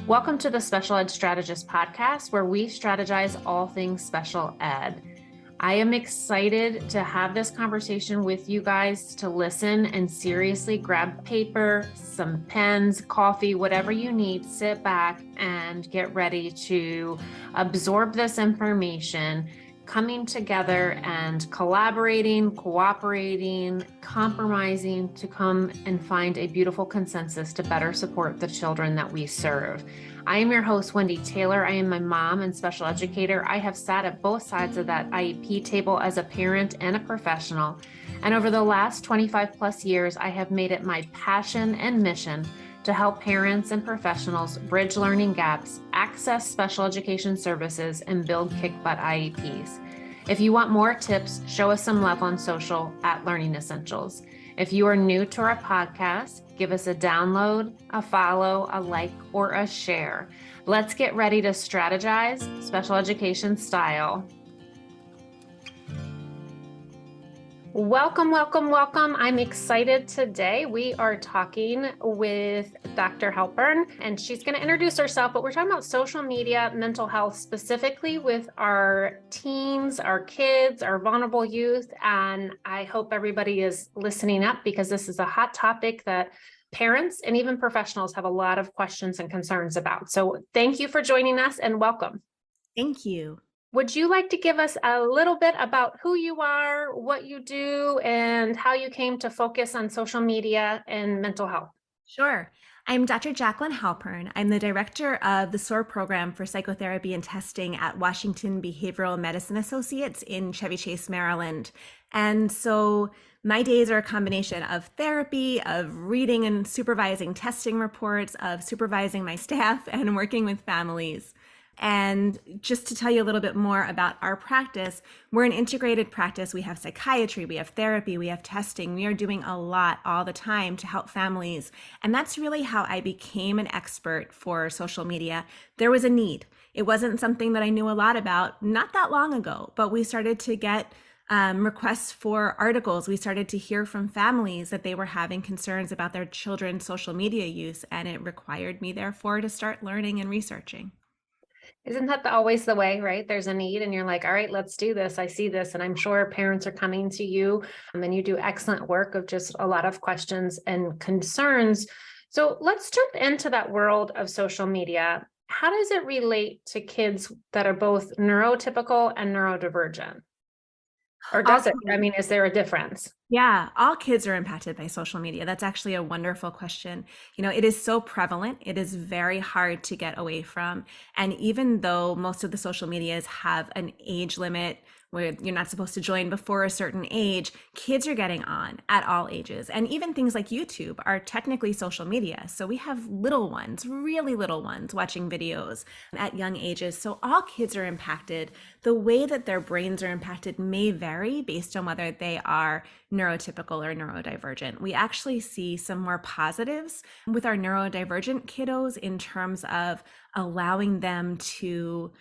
Welcome to the Special Ed Strategist podcast, where we strategize all things special ed. I am excited to have this conversation with you guys, to listen and seriously grab paper, some pens, coffee, whatever you need, sit back and get ready to absorb this information, coming together and collaborating, cooperating, compromising to come and find a beautiful consensus to better support the children that we serve. I am your host, Wendy Taylor. I am a mom and special educator. I have sat at both sides of that IEP table as a parent and a professional. And over the last 25 plus years, I have made it my passion and mission to help parents and professionals bridge learning gaps, access special education services, and build kick-butt IEPs. If you want more tips, show us some love on social at Learning Essentials. If you are new to our podcast, give us a download, a follow, a like, or a share. Let's get ready to strategize special education style. Welcome, welcome, welcome. I'm excited today. We are talking with Dr. Halpern, and she's going to introduce herself, but we're talking about social media, mental health, specifically with our teens, our kids, our vulnerable youth. And I hope everybody is listening up because this is a hot topic that parents and even professionals have a lot of questions and concerns about. So thank you for joining us and welcome. Thank you. Would you like to give us a little bit about who you are, what you do, and how you came to focus on social media and mental health? Sure. I'm Dr. Jacqueline Halpern. I'm the director of the SOAR program for psychotherapy and testing at Washington Behavioral Medicine Associates in Chevy Chase, Maryland. And so my days are a combination of therapy, of reading and supervising testing reports, of supervising my staff, and working with families. And just to tell you a little bit more about our practice, we're an integrated practice. We have psychiatry, we have therapy, we have testing. We are doing a lot all the time to help families. And that's really how I became an expert for social media. There was a need. It wasn't something that I knew a lot about not that long ago, but we started to get requests for articles. We started to hear from families that they were having concerns about their children's social media use, and it required me, therefore, to start learning and researching. Isn't that always the way, right? There's a need and you're like, all right, let's do this. I see this. And I'm sure parents are coming to you and you do excellent work of just a lot of questions and concerns. So let's jump into that world of social media. How does it relate to kids that are both neurotypical and neurodivergent? Or does it? I mean, is there a difference? Yeah, all kids are impacted by social media. That's actually a wonderful question. You know, it is so prevalent. It is very hard to get away from. And even though most of the social medias have an age limit where you're not supposed to join before a certain age, kids are getting on at all ages. And even things like YouTube are technically social media. So we have little ones, really little ones, watching videos at young ages. So all kids are impacted. The way that their brains are impacted may vary based on whether they are neurotypical or neurodivergent. We actually see some more positives with our neurodivergent kiddos in terms of allowing them to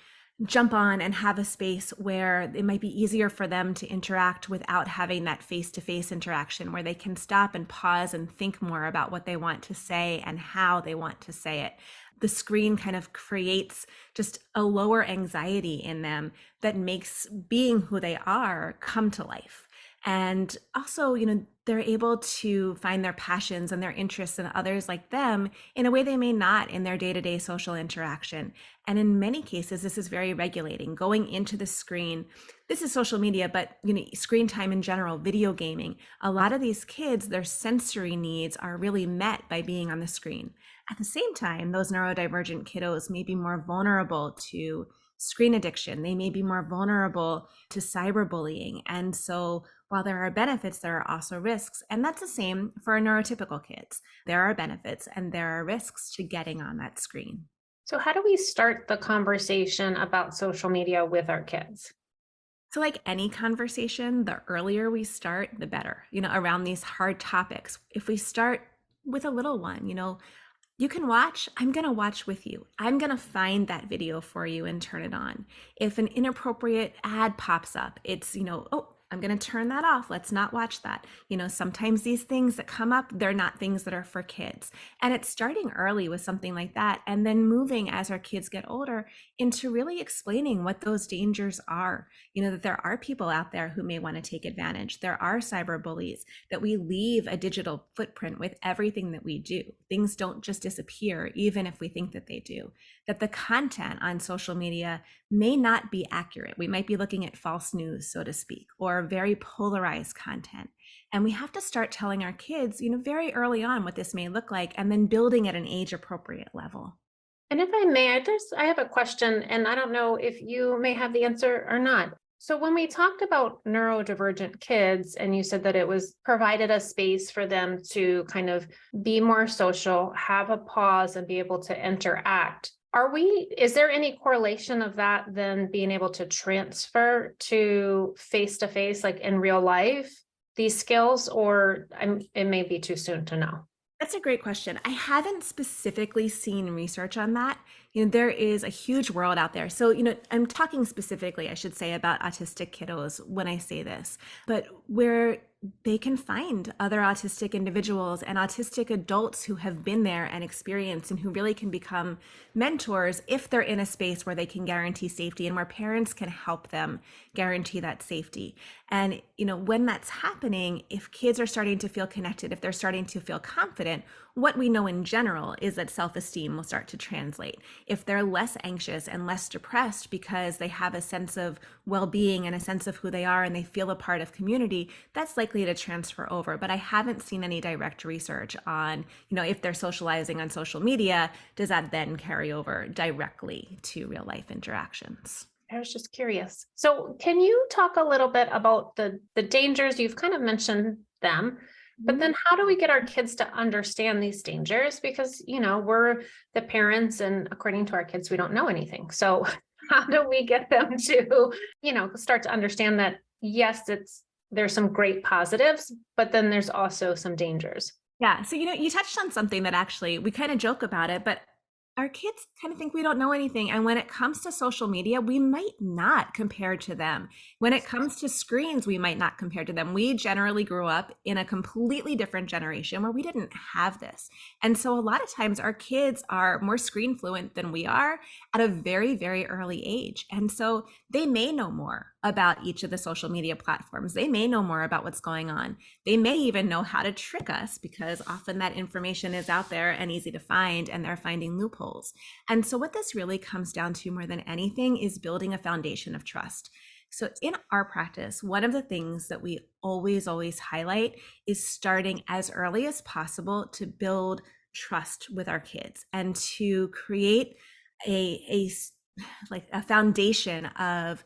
jump on and have a space where it might be easier for them to interact without having that face-to-face interaction, where they can stop and pause and think more about what they want to say and how they want to say it. The screen kind of creates just a lower anxiety in them that makes being who they are come to life. And also, you know, they're able to find their passions and their interests in others like them in a way they may not in their day-to-day social interaction. And in many cases, this is very regulating. Going into the screen, this is social media, but you know, screen time in general, video gaming. A lot of these kids, their sensory needs are really met by being on the screen. At the same time, those neurodivergent kiddos may be more vulnerable to screen addiction. They may be more vulnerable to cyberbullying. And so while there are benefits, there are also risks. And that's the same for our neurotypical kids. There are benefits and there are risks to getting on that screen. So how do we start the conversation about social media with our kids? So like any conversation, the earlier we start, the better, you know, around these hard topics. If we start with a little one, you know, you can watch, I'm going to watch with you. I'm going to find that video for you and turn it on. If an inappropriate ad pops up, it's, you know, oh, I'm going to turn that off. Let's not watch that. Sometimes these things that come up, they're not things that are for kids. And it's starting early with something like that, and then moving as our kids get older into really explaining what those dangers are. That there are people out there who may want to take advantage. There are cyber bullies, that we leave a digital footprint with everything that we do. Things don't just disappear, even if we think that they do. That the content on social media may not be accurate. We might be looking at false news, so to speak, or very polarized content. And we have to start telling our kids, very early on what this may look like, and then building at an age appropriate level. And if I may, I have a question, and I don't know if you may have the answer or not. So when we talked about neurodivergent kids, and you said that it was provided a space for them to kind of be more social, have a pause, and be able to interact, is there any correlation of that then being able to transfer to face-to-face, like in real life, these skills, or it may be too soon to know? That's a great question. I haven't specifically seen research on that. There is a huge world out there. So, I'm talking specifically, I should say, about autistic kiddos when I say this, but where they can find other autistic individuals and autistic adults who have been there and experienced, and who really can become mentors if they're in a space where they can guarantee safety and where parents can help them guarantee that safety. And, when that's happening, if kids are starting to feel connected, if they're starting to feel confident, what we know in general is that self-esteem will start to translate. If they're less anxious and less depressed because they have a sense of well-being and a sense of who they are, and they feel a part of community, that's likely to transfer over. But I haven't seen any direct research on, if they're socializing on social media, does that then carry over directly to real life interactions? I was just curious. So can you talk a little bit about the dangers? You've kind of mentioned them, but then how do we get our kids to understand these dangers? Because, we're the parents, and according to our kids, we don't know anything. So how do we get them to, start to understand that, yes, there's some great positives, but then there's also some dangers? Yeah. So, you touched on something that actually we kind of joke about it, but our kids kind of think we don't know anything. And when it comes to social media, we might not compare to them. When it comes to screens, we might not compare to them. We generally grew up in a completely different generation where we didn't have this. And so a lot of times our kids are more screen fluent than we are at a very, very early age. And so they may know more about each of the social media platforms. They may know more about what's going on. They may even know how to trick us, because often that information is out there and easy to find, and they're finding loopholes. And so what this really comes down to more than anything is building a foundation of trust. So in our practice, one of the things that we always highlight is starting as early as possible to build trust with our kids and to create a foundation of,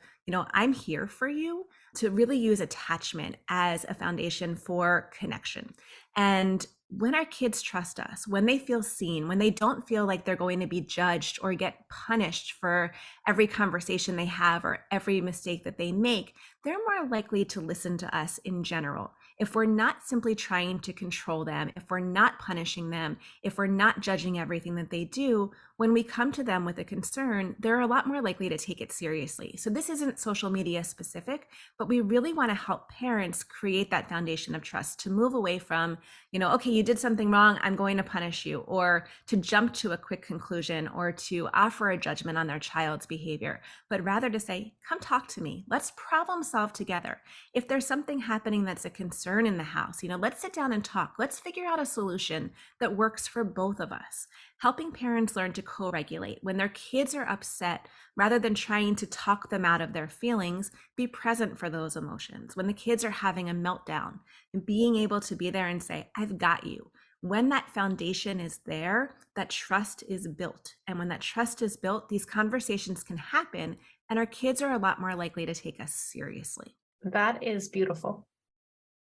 I'm here for you, to really use attachment as a foundation for connection. And when our kids trust us, when they feel seen, when they don't feel like they're going to be judged or get punished for every conversation they have or every mistake that they make, they're more likely to listen to us in general. If we're not simply trying to control them, if we're not punishing them, if we're not judging everything that they do, when we come to them with a concern, they're a lot more likely to take it seriously. So this isn't social media specific, but we really want to help parents create that foundation of trust, to move away from, okay, you did something wrong, I'm going to punish you, or to jump to a quick conclusion, or to offer a judgment on their child's behavior, but rather to say, come talk to me. Let's problem solve together. If there's something happening that's a concern in the house, let's sit down and talk. Let's figure out a solution that works for both of us. Helping parents learn to co-regulate when their kids are upset, rather than trying to talk them out of their feelings, be present for those emotions. When the kids are having a meltdown, and being able to be there and say, I've got you. When that foundation is there, that trust is built. And when that trust is built, these conversations can happen, and our kids are a lot more likely to take us seriously. That is beautiful.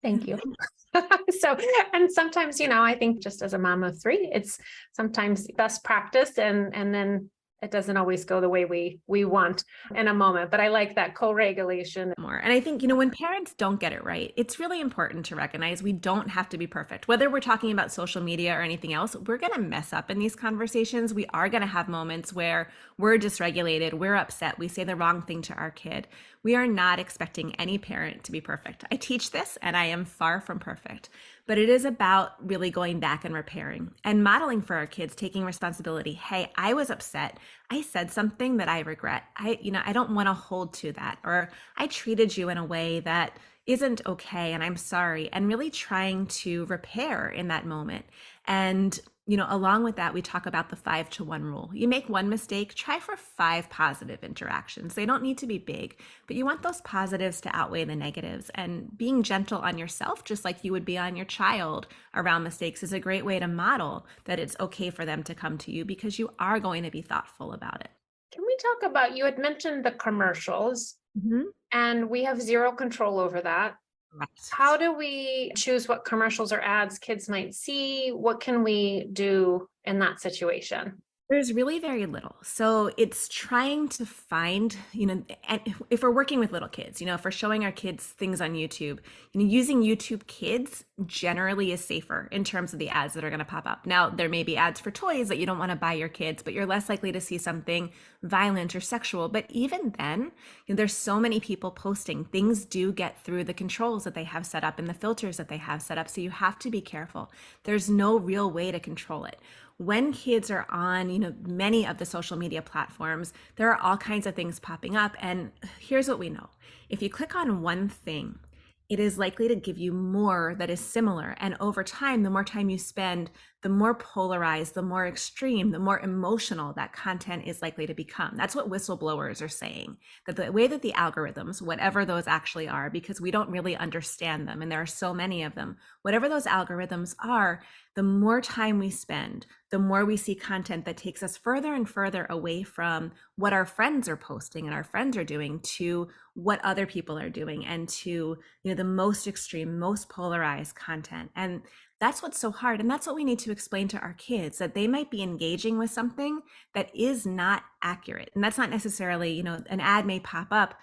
Thank you. So, and sometimes, I think just as a mom of three, it's sometimes best practice, and then it doesn't always go the way we want in a moment, but I like that co-regulation. More. And I think, when parents don't get it right, it's really important to recognize we don't have to be perfect. Whether we're talking about social media or anything else, we're going to mess up in these conversations. We are going to have moments where we're dysregulated, we're upset, we say the wrong thing to our kid. We are not expecting any parent to be perfect. I teach this and I am far from perfect, but it is about really going back and repairing and modeling for our kids, taking responsibility. Hey, I was upset. I said something that I regret. I don't want to hold to that, or I treated you in a way that isn't okay and I'm sorry, and really trying to repair in that moment. And along with that, we talk about the 5-to-1 rule. You make one mistake, try for 5 positive interactions. They don't need to be big, but you want those positives to outweigh the negatives. And being gentle on yourself, just like you would be on your child around mistakes, is a great way to model that it's okay for them to come to you because you are going to be thoughtful about it. Can we talk about, you had mentioned the commercials, Mhm. and we have zero control over that. Right. How do we choose what commercials or ads kids might see? What can we do in that situation? There's really very little. So it's trying to find, and if we're working with little kids, if we're showing our kids things on YouTube, using YouTube Kids generally is safer in terms of the ads that are going to pop up. Now, there may be ads for toys that you don't want to buy your kids, but you're less likely to see something violent or sexual. But even then, there's so many people posting. Things do get through the controls that they have set up and the filters that they have set up. So you have to be careful. There's no real way to control it. When kids are on, many of the social media platforms, there are all kinds of things popping up. And here's what we know. If you click on one thing, it is likely to give you more that is similar. And over time, the more time you spend, the more polarized, the more extreme, the more emotional that content is likely to become. That's what whistleblowers are saying, that the way that the algorithms, whatever those actually are, because we don't really understand them, and there are so many of them, whatever those algorithms are, the more time we spend, the more we see content that takes us further and further away from what our friends are posting and our friends are doing to what other people are doing, and to the most extreme, most polarized content. And that's what's so hard. And that's what we need to explain to our kids, that they might be engaging with something that is not accurate. And that's not necessarily, an ad may pop up.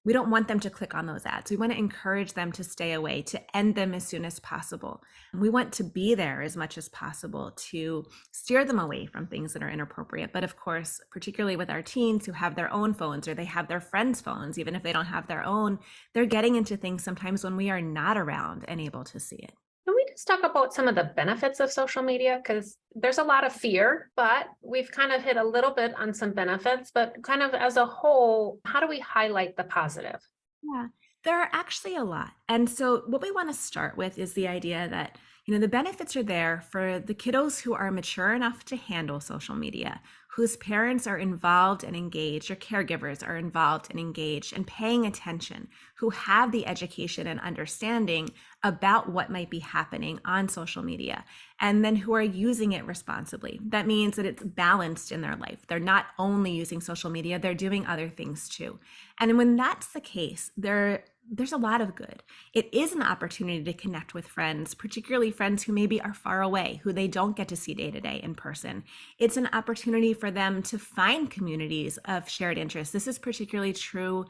We don't want them to click on those ads. We want to encourage them to stay away, to end them as soon as possible. We want to be there as much as possible to steer them away from things that are inappropriate. But of course, particularly with our teens who have their own phones, or they have their friends' phones, even if they don't have their own, they're getting into things sometimes when we are not around and able to see it. Can we just talk about some of the benefits of social media? Because there's a lot of fear, but we've kind of hit a little bit on some benefits, but kind of as a whole, how do we highlight the positive? Yeah, there are actually a lot. And so what we want to start with is the idea that, the benefits are there for the kiddos who are mature enough to handle social media, whose parents are involved and engaged, or caregivers are involved and engaged and paying attention, who have the education and understanding about what might be happening on social media, and then who are using it responsibly. That means that it's balanced in their life. They're not only using social media, they're doing other things too. And when that's the case, there's a lot of good. It is an opportunity to connect with friends, particularly friends who maybe are far away, who they don't get to see day to day in person. It's an opportunity for them to find communities of shared interests. This is particularly true,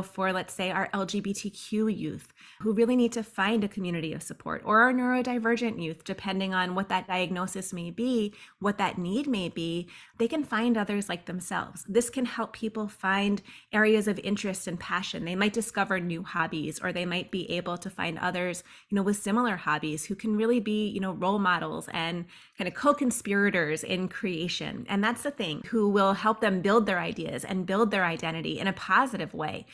for, let's say, our LGBTQ youth, who really need to find a community of support, or our neurodivergent youth, depending on what that diagnosis may be, what that need may be. They can find others like themselves. This can help people find areas of interest and passion. They might discover new hobbies, or they might be able to find others, with similar hobbies, who can really be, role models and kind of co-conspirators in creation. And that's the thing, who will help them build their ideas and build their identity in a positive way.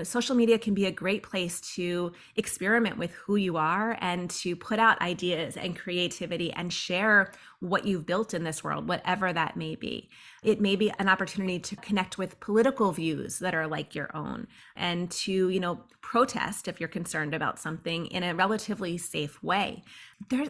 Social media can be a great place to experiment with who you are and to put out ideas and creativity and share what you've built in this world, whatever that may be. It may be an opportunity to connect with political views that are like your own, and to, protest if you're concerned about something in a relatively safe way.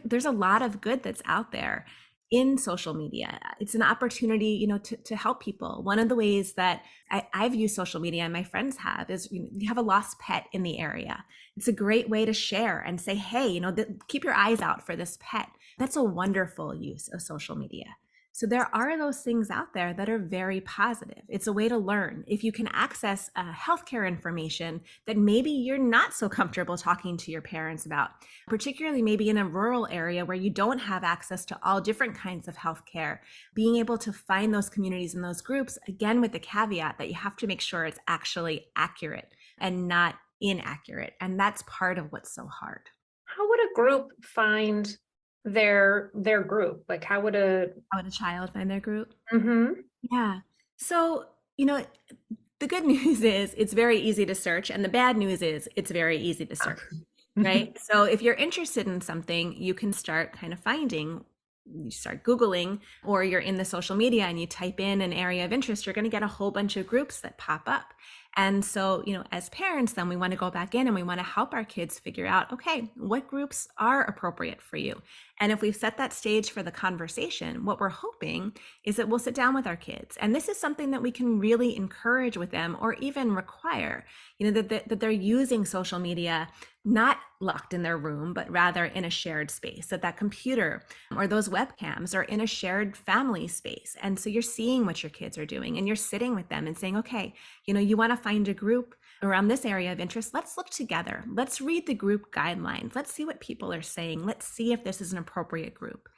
There's a lot of good that's out there in social media. It's an opportunity, to help people. One of the ways that I've used social media, and my friends have, is you have a lost pet in the area. It's a great way to share and say, hey, keep your eyes out for this pet. That's a wonderful use of social media. So there are those things out there that are very positive. It's a way to learn. If you can access healthcare information that maybe you're not so comfortable talking to your parents about, particularly maybe in a rural area where you don't have access to all different kinds of healthcare, being able to find those communities and those groups, again, with the caveat that you have to make sure it's actually accurate and not inaccurate. And that's part of what's so hard. How would a group find their group? Like how would a How would a child find their group? Mhm. Yeah. So, the good news is it's very easy to search, and the bad news is it's very easy to search, right? So, if you're interested in something, you can start kind of finding, you start Googling, or you're in the social media and you type in an area of interest, you're going to get a whole bunch of groups that pop up. And so, as parents, then we want to go back in and we want to help our kids figure out, okay, what groups are appropriate for you? And if we've set that stage for the conversation, what we're hoping is that we'll sit down with our kids. And this is something that we can really encourage with them or even require, that they're using social media not locked in their room, but rather in a shared space, that computer or those webcams are in a shared family space. And so you're seeing what your kids are doing and you're sitting with them and saying, okay, you want to find a group around this area of interest. Let's look together. Let's read the group guidelines. Let's see what people are saying. Let's see if this is an appropriate group.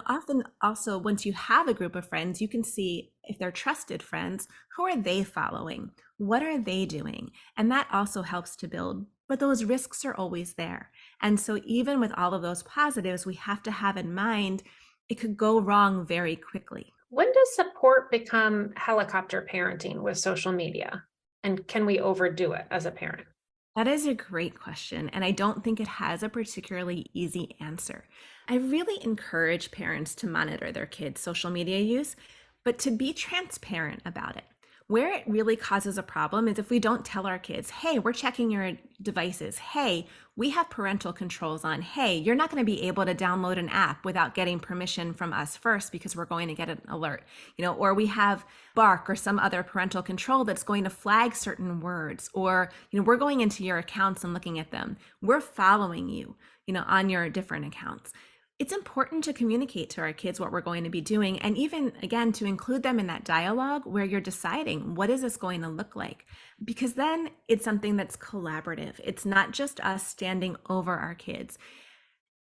Often also once you have a group of friends, you can see if they're trusted friends, who are they following? What are they doing? And that also helps to build, but those risks are always there. And so even with all of those positives, we have to have in mind, it could go wrong very quickly. When does support become helicopter parenting with social media? And can we overdo it as a parent? That is a great question, and I don't think it has a particularly easy answer. I really encourage parents to monitor their kids' social media use, but to be transparent about it. Where it really causes a problem is if we don't tell our kids, hey, we're checking your devices. Hey, we have parental controls on. Hey, you're not going to be able to download an app without getting permission from us first because we're going to get an alert, or we have Bark or some other parental control that's going to flag certain words, or, we're going into your accounts and looking at them. We're following you, on your different accounts. It's important to communicate to our kids what we're going to be doing, and even again to include them in that dialogue where you're deciding what is this going to look like, because then it's something that's collaborative. It's not just us standing over our kids.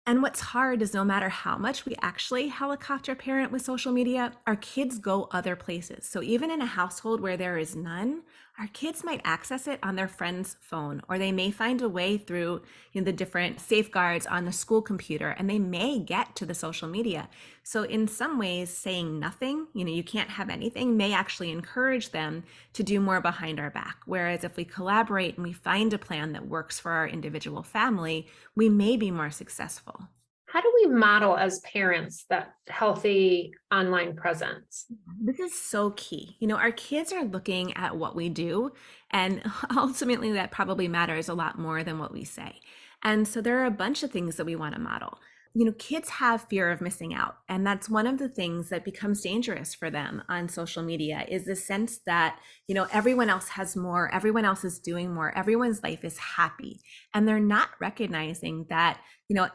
And what's hard is no matter how much we actually helicopter parent with social media, our kids go other places. So even in a household where there is none, our kids might access it on their friend's phone, or they may find a way through the different safeguards on the school computer, and they may get to the social media. So in some ways, saying nothing, you can't have anything, may actually encourage them to do more behind our back. Whereas if we collaborate and we find a plan that works for our individual family, we may be more successful. How do we model as parents that healthy online presence? This is so key. Our kids are looking at what we do, and ultimately that probably matters a lot more than what we say. And so there are a bunch of things that we want to model. Kids have fear of missing out, and that's one of the things that becomes dangerous for them on social media, is the sense that, everyone else has more, everyone else is doing more, everyone's life is happy. And they're not recognizing that,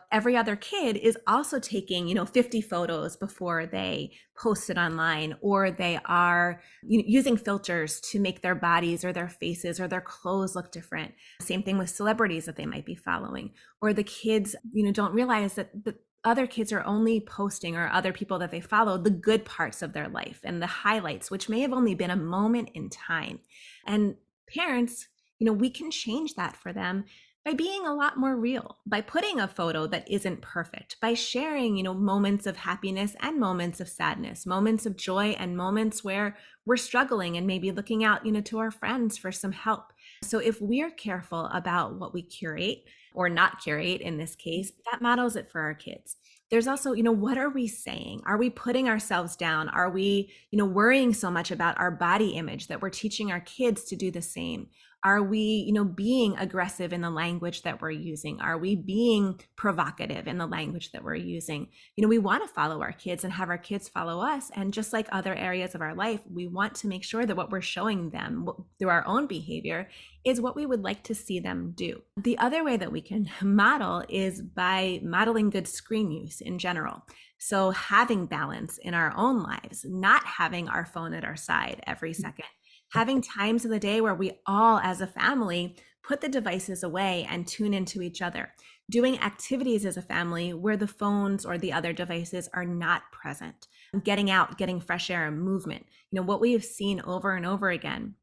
every other kid is also taking, 50 photos before they post it online, or they are using filters to make their bodies or their faces or their clothes look different. Same thing with celebrities that they might be following, or the kids, don't realize that the other kids are only posting, or other people that they follow, the good parts of their life and the highlights, which may have only been a moment in time. And parents, we can change that for them by being a lot more real, by putting a photo that isn't perfect, by sharing, moments of happiness and moments of sadness, moments of joy and moments where we're struggling and maybe looking out, to our friends for some help. So if we're careful about what we curate or not curate in this case, that models it for our kids. There's also, what are we saying? Are we putting ourselves down? Are we, worrying so much about our body image that we're teaching our kids to do the same? Are we, being aggressive in the language that we're using? Are we being provocative in the language that we're using? We want to follow our kids and have our kids follow us. And just like other areas of our life, we want to make sure that what we're showing them through our own behavior is what we would like to see them do. The other way that we can model is by modeling good screen use in general. So having balance in our own lives, not having our phone at our side every second, having times in the day where we all as a family put the devices away and tune into each other, doing activities as a family where the phones or the other devices are not present, getting out, getting fresh air and movement. What we have seen over and over again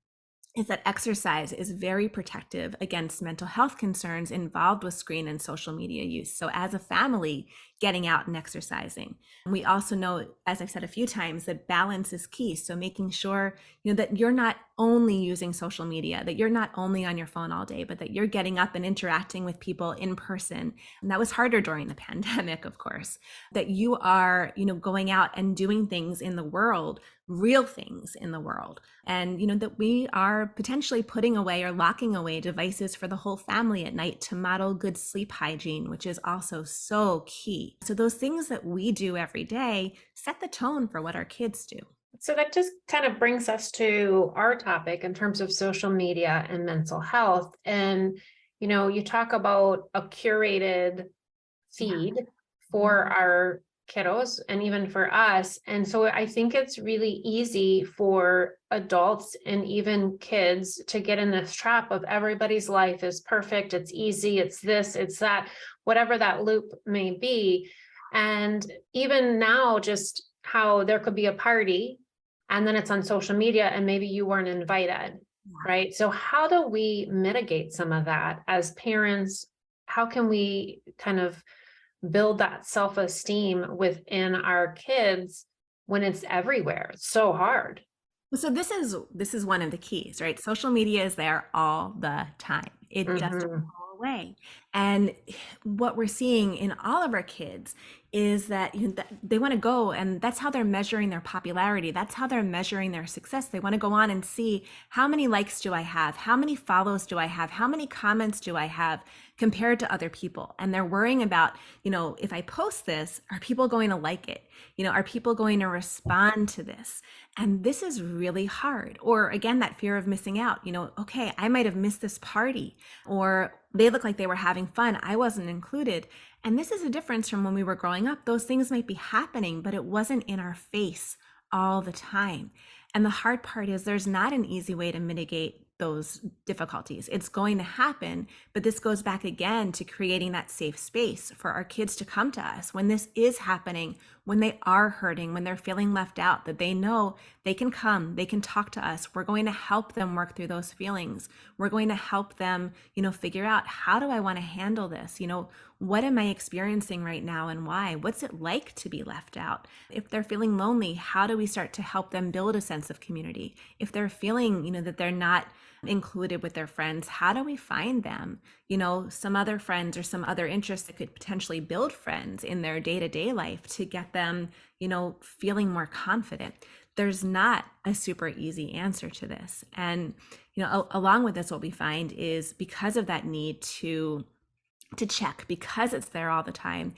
is that exercise is very protective against mental health concerns involved with screen and social media use. So as a family, getting out and exercising. We also know, as I've said a few times, that balance is key. So making sure, that you're not only using social media, that you're not only on your phone all day, but that you're getting up and interacting with people in person. And that was harder during the pandemic, of course, that you are, going out and doing things in the world, real things in the world. And, that we are potentially putting away or locking away devices for the whole family at night to model good sleep hygiene, which is also so key. So those things that we do every day set the tone for what our kids do. So that just kind of brings us to our topic in terms of social media and mental health. And, you talk about a curated feed for our kiddos and even for us. And so I think it's really easy for adults and even kids to get in this trap of everybody's life is perfect. It's easy. It's this, it's that, whatever that loop may be. And even now, just how there could be a party and then it's on social media and maybe you weren't invited, right? So how do we mitigate some of that as parents? How can we kind of build that self-esteem within our kids when it's everywhere? It's so hard. So this is one of the keys, right? Social media is there all the time. It doesn't go away. And what we're seeing in all of our kids is that, that they want to go, and that's how they're measuring their popularity. That's how they're measuring their success. They want to go on and see, how many likes do I have? How many follows do I have? How many comments do I have compared to other people? And they're worrying about, if I post this, are people going to like it? Are people going to respond to this? And this is really hard. Or again, that fear of missing out, okay, I might have missed this party, or they look like they were having fun. I wasn't included. And this is a difference from when we were growing up. Those things might be happening, but it wasn't in our face all the time. And the hard part is there's not an easy way to mitigate those difficulties. It's going to happen, but this goes back again to creating that safe space for our kids to come to us when this is happening, when they are hurting, when they're feeling left out, that they know they can come, they can talk to us. We're going to help them work through those feelings. We're going to help them, figure out, how do I want to handle this? What am I experiencing right now and why? What's it like to be left out? If they're feeling lonely, how do we start to help them build a sense of community? If they're feeling, that they're not included with their friends, how do we find them, some other friends or some other interests that could potentially build friends in their day-to-day life to get them, feeling more confident? There's not a super easy answer to this. And, along with this, what we find is, because of that need to check, because it's there all the time,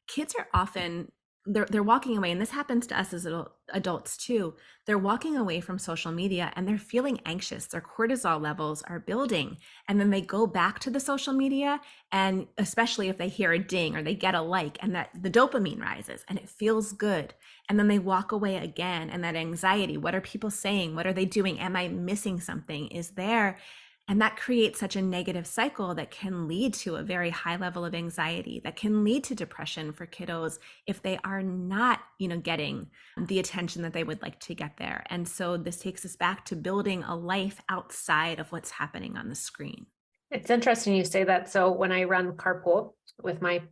kids are often they're walking away, and this happens to us as adults too. They're walking away from social media and they're feeling anxious. Their cortisol levels are building, and then they go back to the social media, and especially if they hear a ding or they get a like, and that the dopamine rises and it feels good, and then they walk away again, and that anxiety, what are people saying? What are they doing? Am I missing something? Is there? And that creates such a negative cycle that can lead to a very high level of anxiety, that can lead to depression for kiddos if they are not, getting the attention that they would like to get there. And so this takes us back to building a life outside of what's happening on the screen. It's interesting you say that. So when I run carpool with my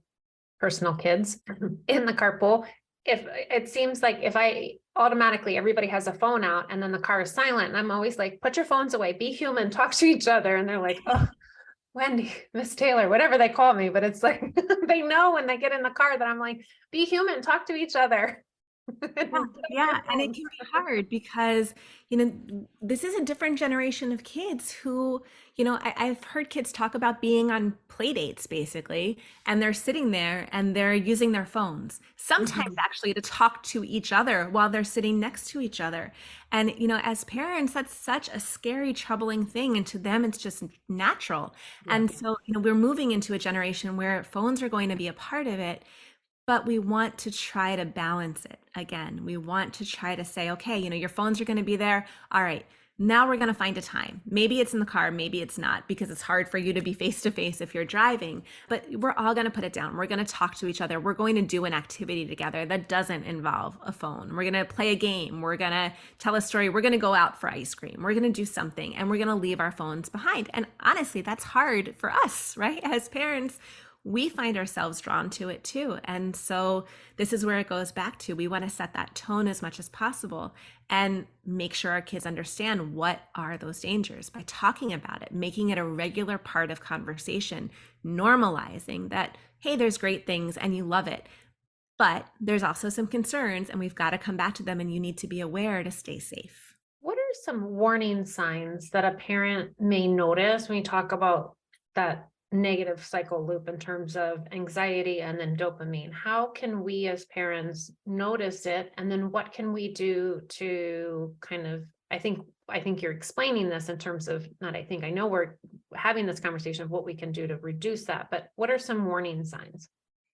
personal kids in the carpool, if it seems like if I automatically, everybody has a phone out and then the car is silent, and I'm always like, put your phones away, be human, talk to each other. And they're like, oh, Wendy, Miss Taylor, whatever they call me. But it's like, they know when they get in the car that I'm like, be human, talk to each other. Yeah, and it can be hard because, this is a different generation of kids who, I've heard kids talk about being on play dates basically, and they're sitting there and they're using their phones, sometimes actually to talk to each other while they're sitting next to each other. And, as parents, that's such a scary, troubling thing. And to them, it's just natural. And so, we're moving into a generation where phones are going to be a part of it. But we want to try to balance it again. We want to try to say, okay, your phones are going to be there. All right, now we're going to find a time. Maybe it's in the car, maybe it's not, because it's hard for you to be face to face if you're driving, but we're all going to put it down. We're going to talk to each other. We're going to do an activity together that doesn't involve a phone. We're going to play a game. We're going to tell a story. We're going to go out for ice cream. We're going to do something, and we're going to leave our phones behind. And honestly, that's hard for us, right? As parents, we find ourselves drawn to it too. And so this is where it goes back to, we want to set that tone as much as possible and make sure our kids understand what are those dangers by talking about it, making it a regular part of conversation, normalizing that, hey, there's great things and you love it, but there's also some concerns and we've got to come back to them, and you need to be aware to stay safe. What are some warning signs that a parent may notice when you talk about that negative cycle loop in terms of anxiety and then dopamine? How can we as parents notice it? And then what can we do to kind of, I think you're explaining this in terms of, not I think, I know we're having this conversation of what we can do to reduce that, but what are some warning signs?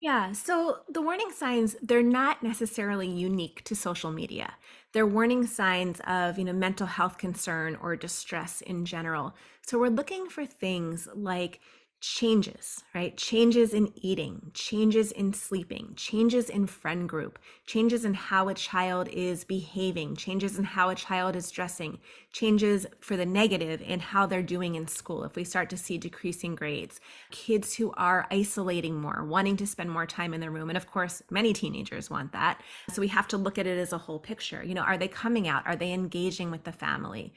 Yeah, so the warning signs, they're not necessarily unique to social media. They're warning signs of, mental health concern or distress in general. So we're looking for things like changes, right? Changes in eating, changes in sleeping, changes in friend group, changes in how a child is behaving, changes in how a child is dressing, changes for the negative in how they're doing in school. If we start to see decreasing grades, kids who are isolating more, wanting to spend more time in their room. And of course, many teenagers want that. So we have to look at it as a whole picture. Are they coming out? Are they engaging with the family?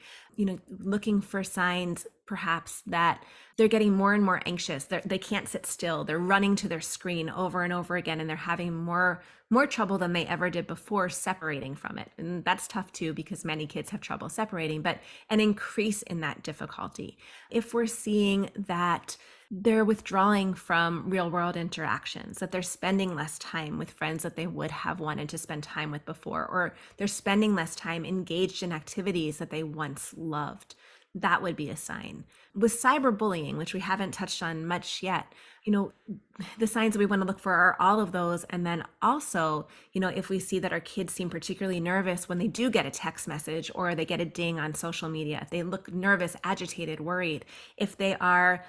Looking for signs perhaps that they're getting more and more anxious. They can't sit still. They're running to their screen over and over again, and they're having more trouble than they ever did before separating from it. And that's tough too, because many kids have trouble separating, but an increase in that difficulty. If we're seeing that they're withdrawing from real world interactions, that they're spending less time with friends that they would have wanted to spend time with before, or they're spending less time engaged in activities that they once loved, that would be a sign. With cyberbullying, which we haven't touched on much yet, the signs that we want to look for are all of those. And then also, if we see that our kids seem particularly nervous when they do get a text message or they get a ding on social media, if they look nervous, agitated, worried, if they are,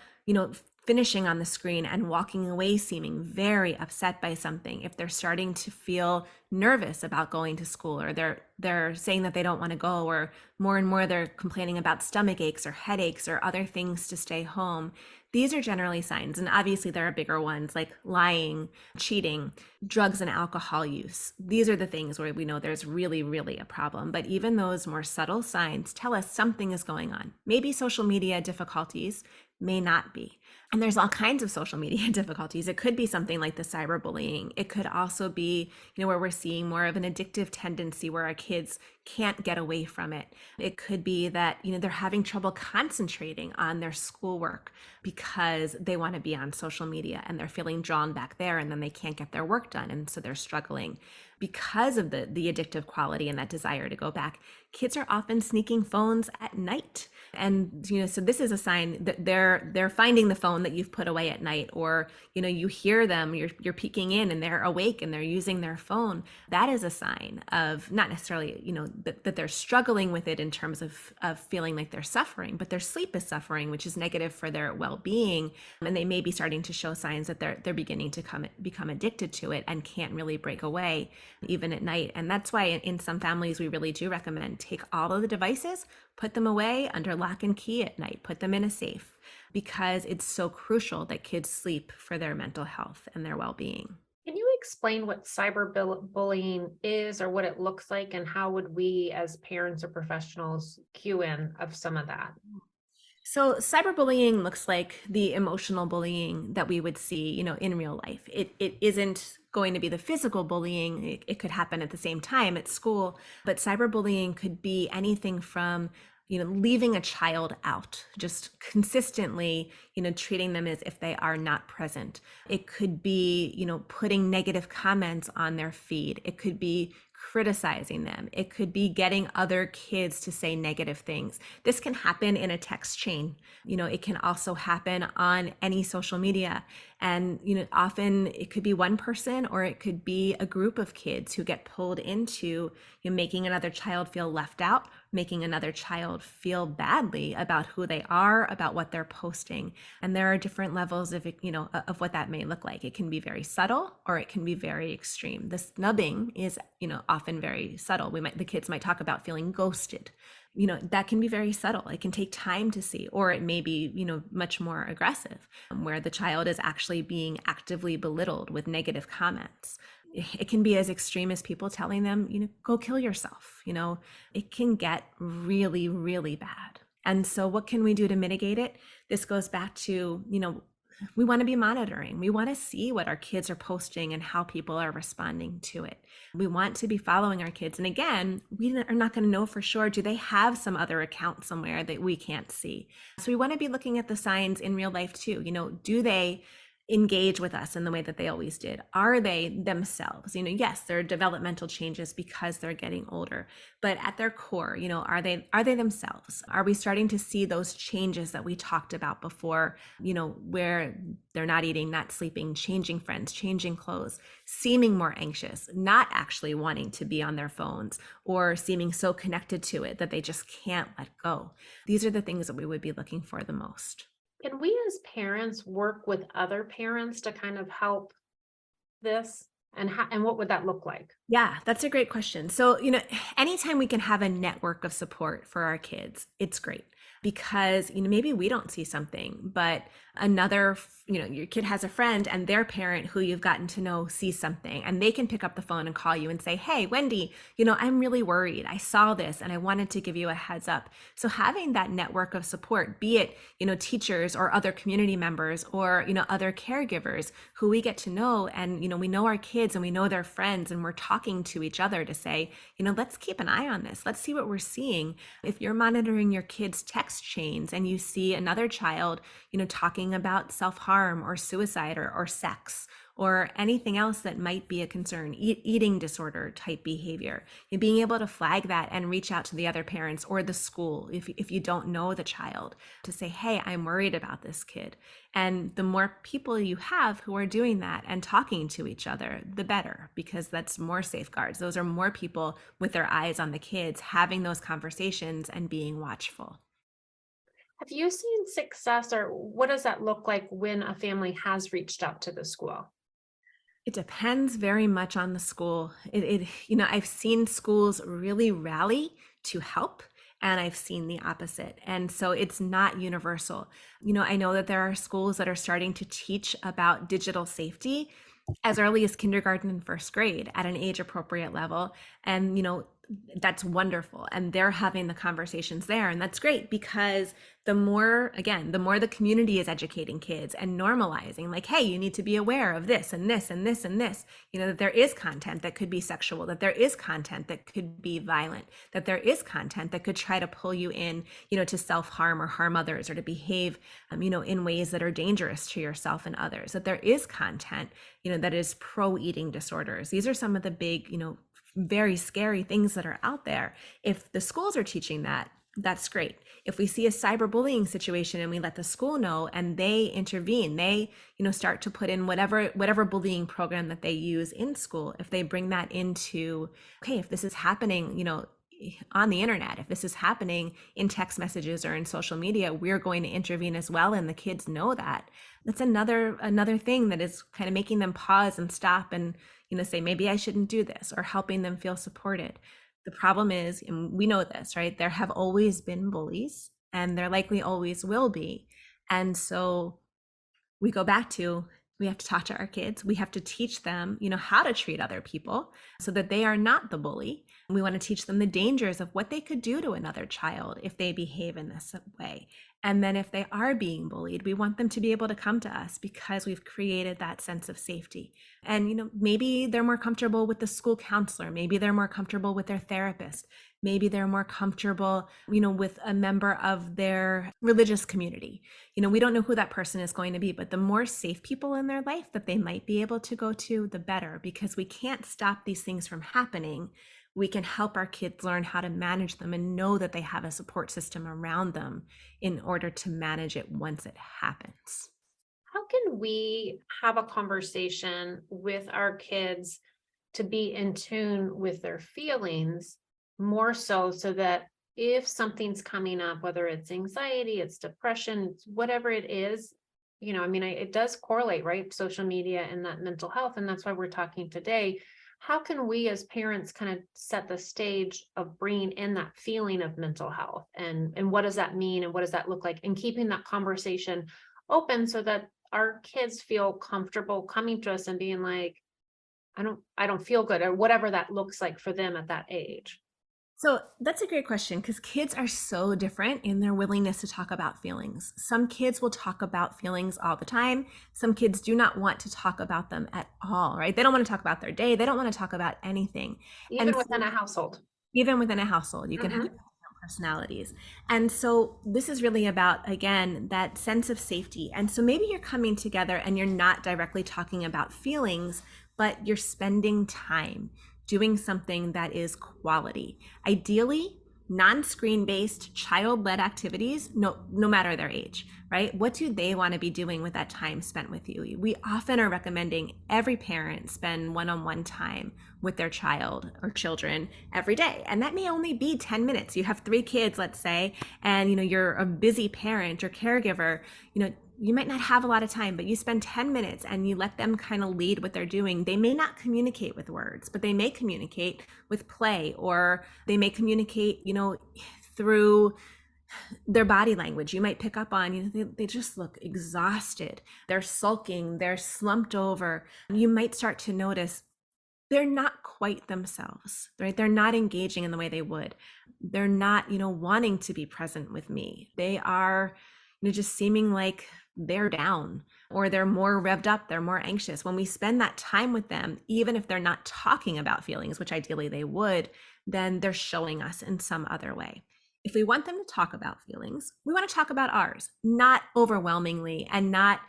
finishing on the screen and walking away seeming very upset by something, if they're starting to feel nervous about going to school, or they're saying that they don't want to go, or more and more they're complaining about stomach aches or headaches or other things to stay home, these are generally signs. And obviously there are bigger ones like lying, cheating, drugs and alcohol use. These are the things where we know there's really, really a problem. But even those more subtle signs tell us something is going on. Maybe social media difficulties, may not be. And there's all kinds of social media difficulties. It could be something like the cyberbullying. It could also be, where we're seeing more of an addictive tendency where our kids can't get away from it. It could be that, they're having trouble concentrating on their schoolwork because they want to be on social media and they're feeling drawn back there, and then they can't get their work done. And so they're struggling because of the addictive quality and that desire to go back. Kids are often sneaking phones at night. And, so this is a sign that they're finding the phone that you've put away at night, or, you hear them, you're peeking in and they're awake and they're using their phone. That is a sign of not necessarily, that they're struggling with it in terms of feeling like they're suffering, but their sleep is suffering, which is negative for their well-being. And they may be starting to show signs that they're beginning to become addicted to it and can't really break away even at night. And that's why in some families, we really do recommend take all of the devices, put them away under lock and key at night, put them in a safe, because it's so crucial that kids sleep for their mental health and their well-being. Can you explain what cyberbullying is, or what it looks like, and how would we as parents or professionals cue in of some of that? So cyberbullying looks like the emotional bullying that we would see, in real life. It isn't going to be the physical bullying. It could happen at the same time at school, but cyberbullying could be anything from, leaving a child out, just consistently, treating them as if they are not present. It could be, putting negative comments on their feed. It could be criticizing them. It could be getting other kids to say negative things. This can happen in a text chain. It can also happen on any social media. And, often it could be one person or it could be a group of kids who get pulled into making another child feel left out, making another child feel badly about who they are, about what they're posting. And there are different levels of of what that may look like. It can be very subtle or it can be very extreme. The snubbing is, often very subtle. The kids might talk about feeling ghosted. That can be very subtle. It can take time to see, or it may be, much more aggressive, where the child is actually being actively belittled with negative comments. It can be as extreme as people telling them, go kill yourself. It can get really, really bad. And so what can we do to mitigate it? This goes back to, we want to be monitoring. We want to see what our kids are posting and how people are responding to it. We want to be following our kids. And again, we are not going to know for sure, do they have some other account somewhere that we can't see? So we want to be looking at the signs in real life too. Do they engage with us in the way that they always did? Are they themselves? Yes, there are developmental changes because they're getting older, but at their core, are they themselves? Are we starting to see those changes that we talked about before, where they're not eating, not sleeping, changing friends, changing clothes, seeming more anxious, not actually wanting to be on their phones, or seeming so connected to it that they just can't let go? These are the things that we would be looking for the most. Can we as parents work with other parents to kind of help this? And what would that look like? Yeah, that's a great question. So, anytime we can have a network of support for our kids, it's great, because, maybe we don't see something, but another, your kid has a friend and their parent who you've gotten to know sees something, and they can pick up the phone and call you and say, hey, Wendy, I'm really worried. I saw this and I wanted to give you a heads up. So having that network of support, be it, teachers or other community members or, other caregivers who we get to know, and, we know our kids and we know their friends, and we're talking to each other to say, let's keep an eye on this. Let's see what we're seeing. If you're monitoring your kids' text chains and you see another child, talking about self-harm or suicide or sex or anything else that might be a concern, eating disorder type behavior, being able to flag that and reach out to the other parents or the school if you don't know the child, to say, hey, I'm worried about this kid. And the more people you have who are doing that and talking to each other, the better, because that's more safeguards. Those are more people with their eyes on the kids having those conversations and being watchful. Have you seen success, or what does that look like when a family has reached out to the school? It depends very much on the school. I've seen schools really rally to help, and I've seen the opposite. And so it's not universal. I know that there are schools that are starting to teach about digital safety as early as kindergarten and first grade at an age appropriate level. And, that's wonderful. And they're having the conversations there. And that's great, because the more the community is educating kids and normalizing, like, hey, you need to be aware of this and this and this and this, that there is content that could be sexual, that there is content that could be violent, that there is content that could try to pull you in, to self-harm or harm others, or to behave, in ways that are dangerous to yourself and others, that there is content, that is pro-eating disorders. These are some of the big, very scary things that are out there. If the schools are teaching that, that's great. If we see a cyberbullying situation and we let the school know and they intervene, they, start to put in whatever bullying program that they use in school, if they bring that into, okay, if this is happening, on the internet, if this is happening in text messages or in social media, we're going to intervene as well. And the kids know that. That's another thing that is kind of making them pause and stop and, say, maybe I shouldn't do this, or helping them feel supported. The problem is, and we know this, right? There have always been bullies, and there likely always will be. And so we go back to, we have to talk to our kids. We have to teach them, how to treat other people so that they are not the bully. And we want to teach them the dangers of what they could do to another child if they behave in this way. And then if they are being bullied, we want them to be able to come to us because we've created that sense of safety. And, maybe they're more comfortable with the school counselor. Maybe they're more comfortable with their therapist. Maybe they're more comfortable, with a member of their religious community. We don't know who that person is going to be, but the more safe people in their life that they might be able to go to, the better, because we can't stop these things from happening. We can help our kids learn how to manage them and know that they have a support system around them in order to manage it once it happens. How can we have a conversation with our kids to be in tune with their feelings more so that if something's coming up, whether it's anxiety, it's depression, it's whatever it is, it does correlate, right? Social media and that mental health. And that's why we're talking today. How can we as parents kind of set the stage of bringing in that feeling of mental health, and what does that mean? And what does that look like? And keeping that conversation open so that our kids feel comfortable coming to us and being like, I don't feel good, or whatever that looks like for them at that age. So that's a great question, because kids are so different in their willingness to talk about feelings. Some kids will talk about feelings all the time. Some kids do not want to talk about them at all, right? They don't want to talk about their day. They don't want to talk about anything. Even And within a household. even within a household, you can have Mhm. different personalities. And so this is really about, again, that sense of safety. And so maybe you're coming together and you're not directly talking about feelings, but you're spending time doing something that is quality. Ideally, non-screen based child-led activities, no matter their age, right? What do they want to be doing with that time spent with you? We often are recommending every parent spend one-on-one time with their child or children every day. And that may only be 10 minutes. You have 3 kids, let's say, and you're a busy parent or caregiver, you might not have a lot of time, but you spend 10 minutes and you let them kind of lead what they're doing. They may not communicate with words, but they may communicate with play, or they may communicate, through their body language. You might pick up on, they just look exhausted. They're sulking, they're slumped over. You might start to notice they're not quite themselves, right? They're not engaging in the way they would. They're not, wanting to be present with me. They are, just seeming like they're down, or they're more revved up, they're more anxious. When we spend that time with them, even if they're not talking about feelings, which ideally they would, then they're showing us in some other way. If we want them to talk about feelings, we want to talk about ours, not overwhelmingly and not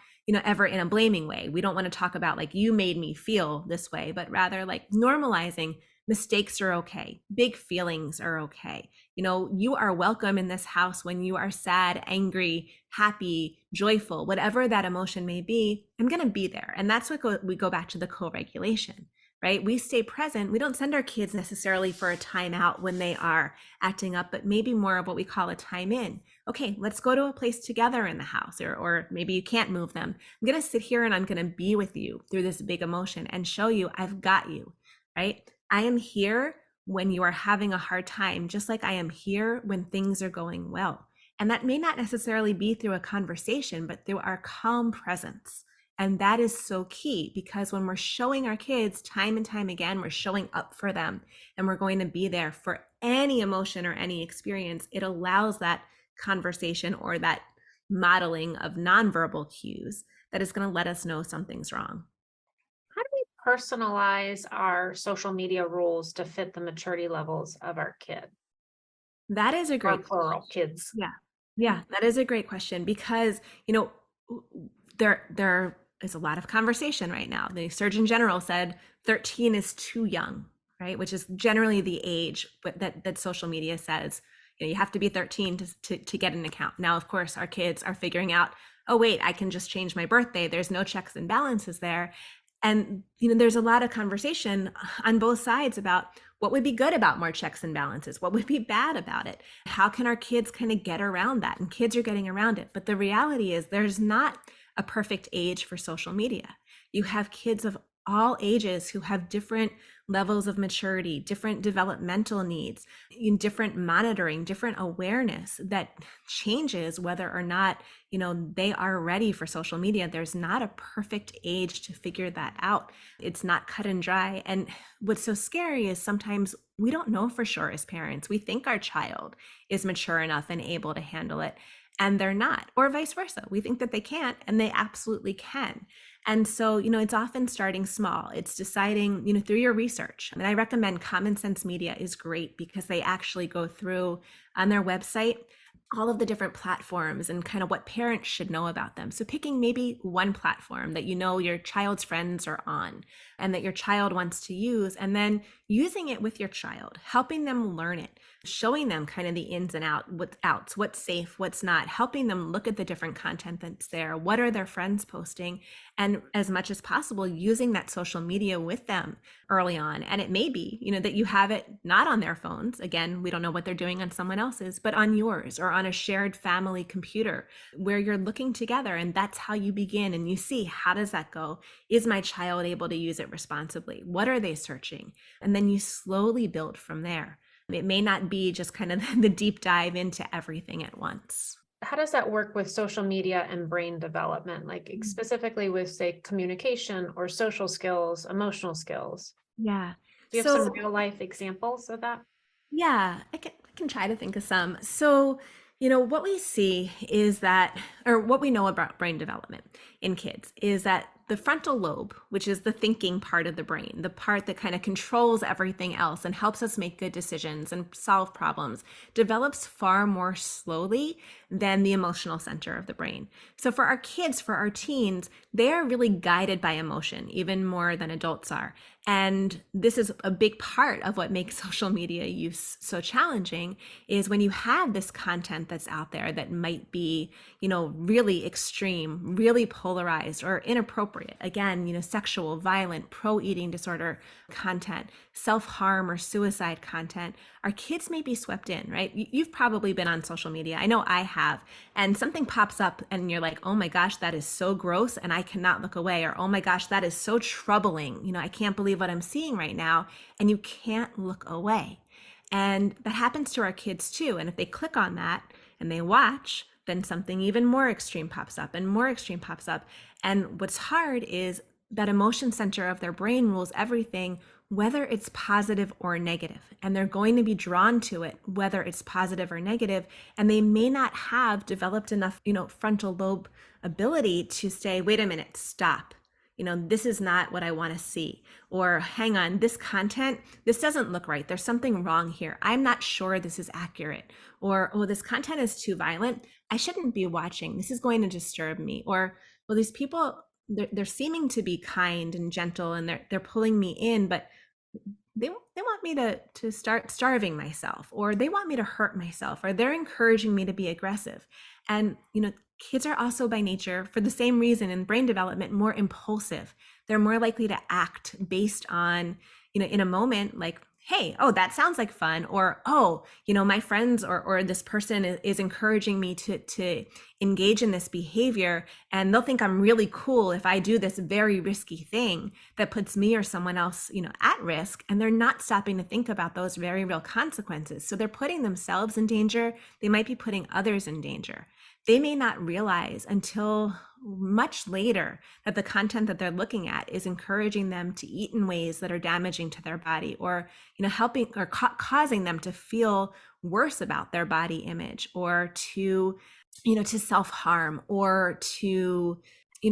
ever in a blaming way. We don't want to talk about like, you made me feel this way, but rather like normalizing mistakes are okay. Big feelings are okay. You are welcome in this house when you are sad, angry, happy, joyful, whatever that emotion may be. I'm going to be there. And that's what we go back to the co-regulation, right? We stay present. We don't send our kids necessarily for a timeout when they are acting up, but maybe more of what we call a time in. Okay, let's go to a place together in the house, or maybe you can't move them. I'm going to sit here and I'm going to be with you through this big emotion and show you I've got you, right? I am here when you are having a hard time, just like I am here when things are going well. And that may not necessarily be through a conversation, but through our calm presence. And that is so key, because when we're showing our kids time and time again, we're showing up for them and we're going to be there for any emotion or any experience. It allows that conversation or that modeling of nonverbal cues that is going to let us know something's wrong. How do we personalize our social media rules to fit the maturity levels of our kid, That is a or great plural kids? Yeah. Yeah, that is a great question, because, there is a lot of conversation right now. The Surgeon General said 13 is too young, right? Which is generally the age but that social media says, you have to be 13 to get an account. Now, of course, our kids are figuring out, oh, wait, I can just change my birthday. There's no checks and balances there. And, there's a lot of conversation on both sides about what would be good about more checks and balances, what would be bad about it. How can our kids kind of get around that? And kids are getting around it. But the reality is there's not a perfect age for social media. You have kids of all ages who have different levels of maturity, different developmental needs, different monitoring, different awareness that changes whether or not, they are ready for social media. There's not a perfect age to figure that out. It's not cut and dry. And what's so scary is sometimes we don't know for sure as parents. We think our child is mature enough and able to handle it. and they're not, or vice versa. We think that they can't, and they absolutely can. And so, it's often starting small. It's deciding, through your research. I mean, I recommend Common Sense Media is great because they actually go through on their website all of the different platforms and kind of what parents should know about them. So picking maybe one platform that your child's friends are on and that your child wants to use, and then using it with your child, helping them learn it, showing them kind of the ins and outs, what's safe, what's not, helping them look at the different content that's there, what are their friends posting, and as much as possible, using that social media with them early on. And it may be, that you have it not on their phones. Again, we don't know what they're doing on someone else's, but on yours or on a shared family computer where you're looking together. And that's how you begin. And you see, how does that go? Is my child able to use it responsibly? What are they searching? And then you slowly build from there. It may not be just kind of the deep dive into everything at once. How does that work with social media and brain development, like specifically with, say, communication or social skills, emotional skills? Yeah. Do you have some So real life examples of that? yeah, I can try to think of some. So, what we see is that, or what we know about brain development in kids is that the frontal lobe, which is the thinking part of the brain, the part that kind of controls everything else and helps us make good decisions and solve problems, develops far more slowly than the emotional center of the brain. So for our kids, for our teens, they are really guided by emotion, even more than adults are. And this is a big part of what makes social media use so challenging, is when you have this content that's out there that might be, really extreme, really polarized or inappropriate. Again, sexual, violent, pro-eating disorder content, self-harm or suicide content. Our kids may be swept in, right? You've probably been on social media. I know I have. And something pops up and you're like, oh my gosh, that is so gross and I cannot look away. Or, oh my gosh, that is so troubling. I can't believe what I'm seeing right now. And you can't look away. And that happens to our kids too. And if they click on that and they watch, then something even more extreme pops up and more extreme pops up. And what's hard is that emotion center of their brain rules everything, whether it's positive or negative. And they're going to be drawn to it, whether it's positive or negative. And they may not have developed enough, frontal lobe ability to say, wait a minute, stop. This is not what I want to see. Or hang on, this content, this doesn't look right. There's something wrong here. I'm not sure this is accurate. Or, oh, this content is too violent. I shouldn't be watching. This is going to disturb me. Or, well, these people, they're seeming to be kind and gentle and they're pulling me in, but they want me to start starving myself, or they want me to hurt myself, or they're encouraging me to be aggressive. And kids are also by nature, for the same reason in brain development, more impulsive. They're more likely to act based on, in a moment, like, hey, oh, that sounds like fun, or, oh, my friends or this person is encouraging me to engage in this behavior, and they'll think I'm really cool if I do this very risky thing that puts me or someone else, at risk, and they're not stopping to think about those very real consequences. So they're putting themselves in danger. They might be putting others in danger. They may not realize until much later that the content that they're looking at is encouraging them to eat in ways that are damaging to their body, or helping or causing them to feel worse about their body image, or to to self-harm, or to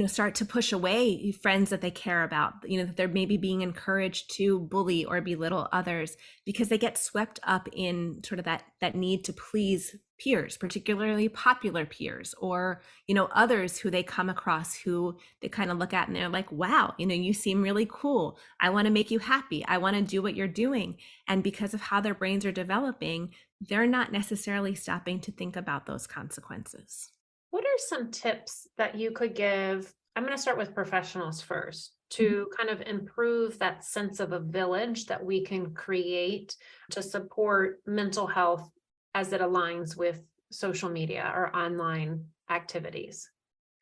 start to push away friends that they care about, that they're maybe being encouraged to bully or belittle others because they get swept up in sort of that need to please peers, particularly popular peers, or others who they come across who they kind of look at and they're like, wow, you seem really cool. I want to make you happy. I want to do what you're doing. And because of how their brains are developing, they're not necessarily stopping to think about those consequences. What are some tips that you could give? I'm going to start with professionals first to kind of improve that sense of a village that we can create to support mental health as it aligns with social media or online activities.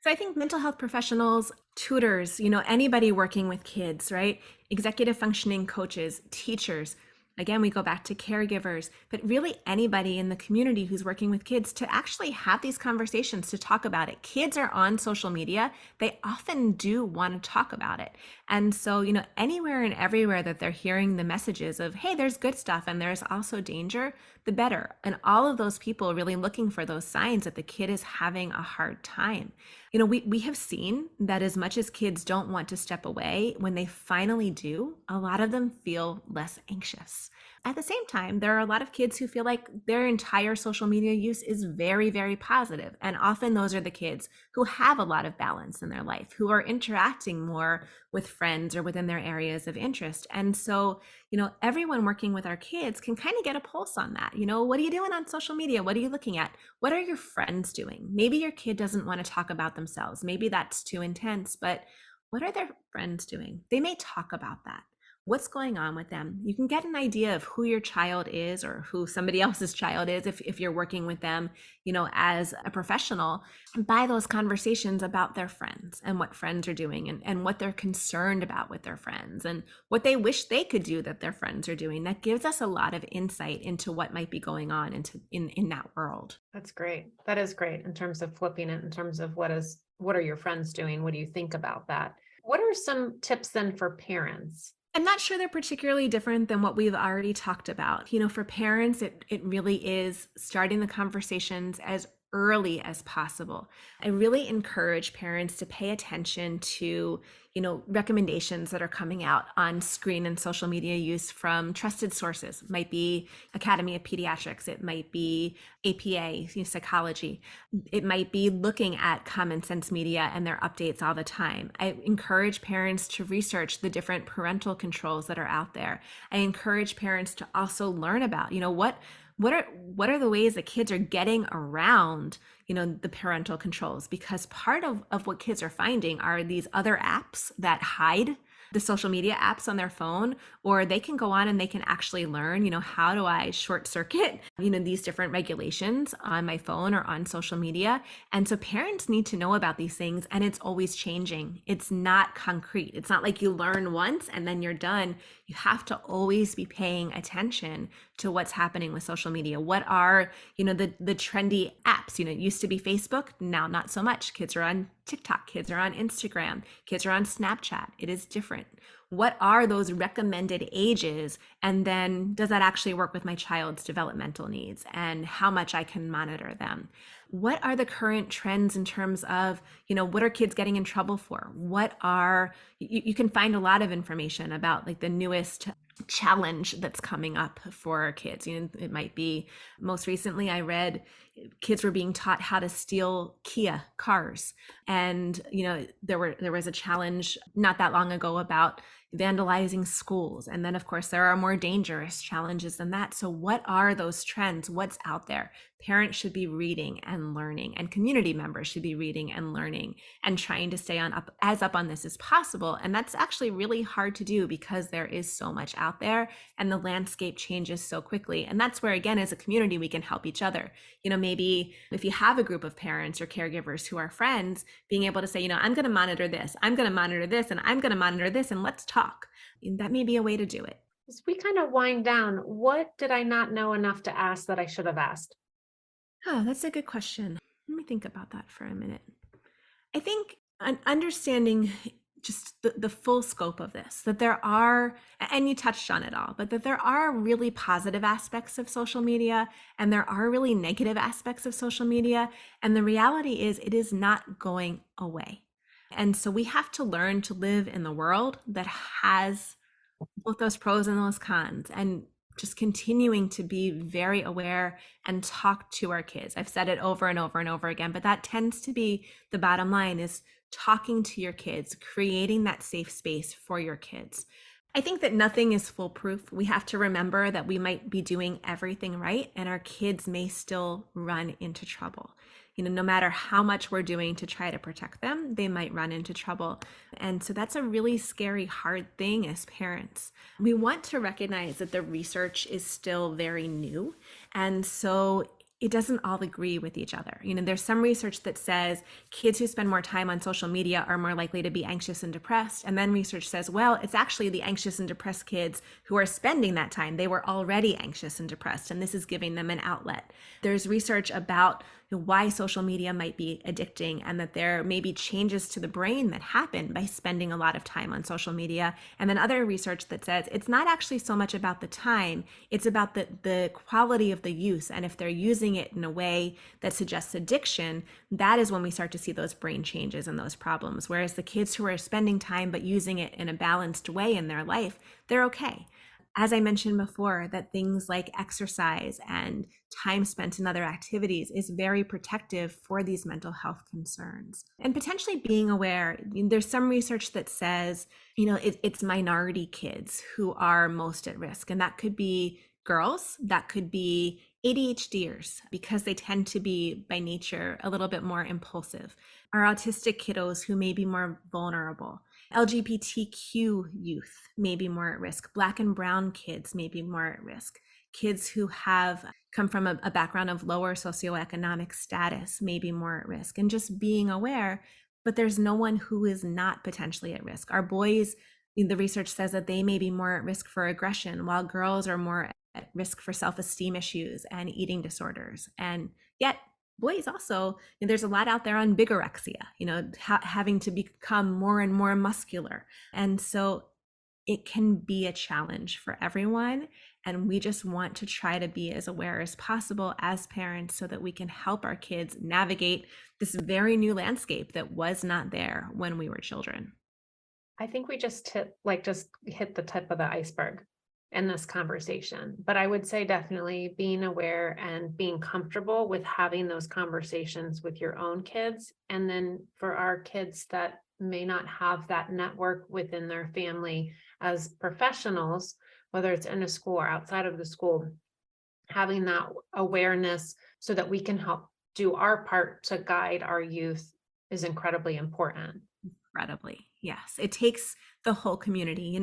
So I think mental health professionals, tutors, anybody working with kids, right? Executive functioning coaches, teachers, Again, we go back to caregivers, but really anybody in the community who's working with kids to actually have these conversations, to talk about it. Kids are on social media. They often do want to talk about it. And so, anywhere and everywhere that they're hearing the messages of, hey, there's good stuff and there's also danger, the better. And all of those people really looking for those signs that the kid is having a hard time. We have seen that as much as kids don't want to step away, when they finally do, a lot of them feel less anxious. At the same time, there are a lot of kids who feel like their entire social media use is very, very positive. And often those are the kids who have a lot of balance in their life, who are interacting more with friends or within their areas of interest. And so, everyone working with our kids can kind of get a pulse on that. What are you doing on social media? What are you looking at? What are your friends doing? Maybe your kid doesn't want to talk about themselves. Maybe that's too intense, but what are their friends doing? They may talk about that. What's going on with them? You can get an idea of who your child is or who somebody else's child is if you're working with them, as a professional, by those conversations about their friends and what friends are doing and what they're concerned about with their friends and what they wish they could do that their friends are doing. That gives us a lot of insight into what might be going on in that world. That's great. That is great in terms of flipping it, in terms of what are your friends doing? What do you think about that? What are some tips then for parents? I'm not sure they're particularly different than what we've already talked about. For parents, it really is starting the conversations as early as possible. I really encourage parents to pay attention to, recommendations that are coming out on screen and social media use from trusted sources. It might be Academy of Pediatrics. It might be APA, psychology. It might be looking at Common Sense Media and their updates all the time. I encourage parents to research the different parental controls that are out there. I encourage parents to also learn about, what are the ways that kids are getting around the parental controls, because part of what kids are finding are these other apps that hide the social media apps on their phone, or they can go on and they can actually learn, how do I short circuit, these different regulations on my phone or on social media. And so parents need to know about these things, and it's always changing. It's not concrete. It's not like you learn once and then you're done. You have to always be paying attention to what's happening with social media. What are, the trendy apps? It used to be Facebook, now not so much. Kids are on TikTok, kids are on Instagram, kids are on Snapchat. It is different. What are those recommended ages? And then does that actually work with my child's developmental needs and how much I can monitor them? What are the current trends in terms of, what are kids getting in trouble for? You can find a lot of information about like the newest challenge that's coming up for our kids. It might be, most recently I read kids were being taught how to steal Kia cars. And, there was a challenge not that long ago about vandalizing schools. And then of course there are more dangerous challenges than that. So what are those trends? What's out there? Parents should be reading and learning, and community members should be reading and learning and trying to stay as up on this as possible. And that's actually really hard to do because there is so much out there and the landscape changes so quickly. And that's where, again, as a community, we can help each other. Maybe if you have a group of parents or caregivers who are friends, being able to say, I'm going to monitor this, I'm going to monitor this, and I'm going to monitor this, and let's talk. That may be a way to do it. As we kind of wind down, what did I not know enough to ask that I should have asked? Oh, that's a good question. Let me think about that for a minute. I think understanding just the full scope of this, that there are, and you touched on it all, but that there are really positive aspects of social media and there are really negative aspects of social media. And the reality is it is not going away. And so we have to learn to live in the world that has both those pros and those cons, and just continuing to be very aware and talk to our kids. I've said it over and over and over again, but that tends to be the bottom line, is talking to your kids, creating that safe space for your kids. I think that nothing is foolproof. We have to remember that we might be doing everything right and our kids may still run into trouble. No matter how much we're doing to try to protect them, they might run into trouble. And so that's a really scary, hard thing as parents. We want to recognize that the research is still very new. And so it doesn't all agree with each other. There's some research that says kids who spend more time on social media are more likely to be anxious and depressed. And then research says, well, it's actually the anxious and depressed kids who are spending that time. They were already anxious and depressed, and this is giving them an outlet. There's research about why social media might be addicting, and that there may be changes to the brain that happen by spending a lot of time on social media. And then other research that says it's not actually so much about the time, it's about the quality of the use. And if they're using it in a way that suggests addiction, that is when we start to see those brain changes and those problems. Whereas the kids who are spending time but using it in a balanced way in their life, they're okay. As I mentioned before, that things like exercise and time spent in other activities is very protective for these mental health concerns. And potentially being aware, there's some research that says, it's minority kids who are most at risk. And that could be girls, that could be ADHDers, because they tend to be by nature a little bit more impulsive. Our autistic kiddos who may be more vulnerable. LGBTQ youth may be more at risk. Black and brown kids may be more at risk. Kids who have come from a background of lower socioeconomic status may be more at risk. And just being aware, but there's no one who is not potentially at risk. Our boys, the research says that they may be more at risk for aggression, while girls are more at risk for self-esteem issues and eating disorders. And yet boys also, there's a lot out there on bigorexia, having to become more and more muscular. And so it can be a challenge for everyone. And we just want to try to be as aware as possible as parents so that we can help our kids navigate this very new landscape that was not there when we were children. I think we just hit the tip of the iceberg in this conversation. But I would say definitely being aware and being comfortable with having those conversations with your own kids. And then for our kids that may not have that network within their family as professionals, whether it's in a school or outside of the school, having that awareness so that we can help do our part to guide our youth is incredibly important. Incredibly, yes. It takes the whole community.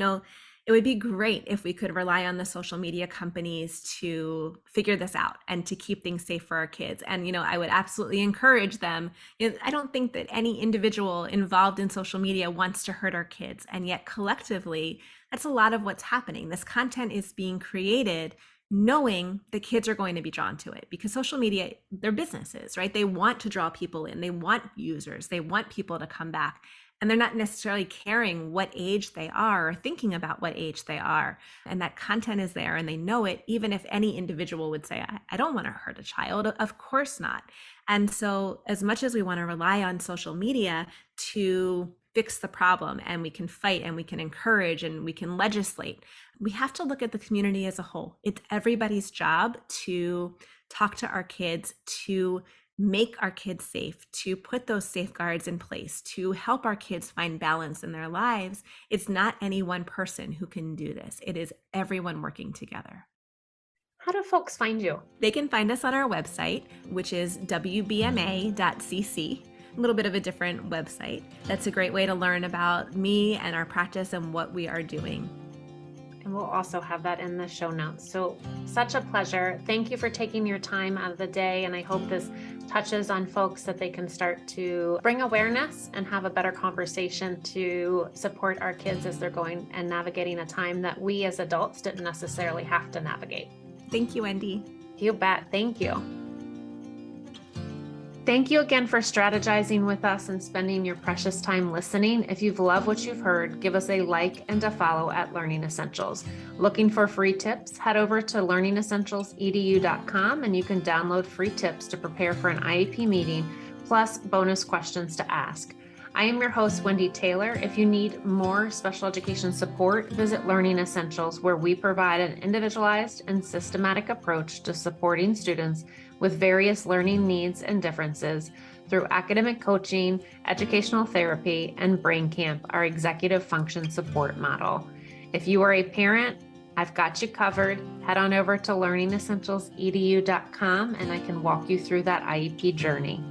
It would be great if we could rely on the social media companies to figure this out and to keep things safe for our kids. And, I would absolutely encourage them. I don't think that any individual involved in social media wants to hurt our kids. And yet collectively, that's a lot of what's happening. This content is being created knowing the kids are going to be drawn to it, because social media, they're businesses, right? They want to draw people in. They want users. They want people to come back. And they're not necessarily caring what age they are or thinking about what age they are. And that content is there and they know it, even if any individual would say, I don't want to hurt a child. Of course not. And so as much as we want to rely on social media to fix the problem, and we can fight and we can encourage and we can legislate, we have to look at the community as a whole. It's everybody's job to talk to our kids, to make our kids safe, to put those safeguards in place, to help our kids find balance in their lives. It's not any one person who can do this. It is everyone working together. How do folks find you? They can find us on our website, which is wbma.cc. A little bit of a different website. That's a great way to learn about me and our practice and what we are doing. And we'll also have that in the show notes. So such a pleasure. Thank you for taking your time out of the day. And I hope this touches on folks that they can start to bring awareness and have a better conversation to support our kids as they're going and navigating a time that we as adults didn't necessarily have to navigate. Thank you, Wendy. You bet. Thank you. Thank you again for strategizing with us and spending your precious time listening. If you've loved what you've heard, give us a like and a follow at Learning Essentials. Looking for free tips? Head over to learningessentialsedu.com and you can download free tips to prepare for an IEP meeting, plus bonus questions to ask. I am your host, Wendy Taylor. If you need more special education support, visit Learning Essentials, where we provide an individualized and systematic approach to supporting students with various learning needs and differences through academic coaching, educational therapy, and Brain Camp, our executive function support model. If you are a parent, I've got you covered. Head on over to learningessentialsedu.com and I can walk you through that IEP journey.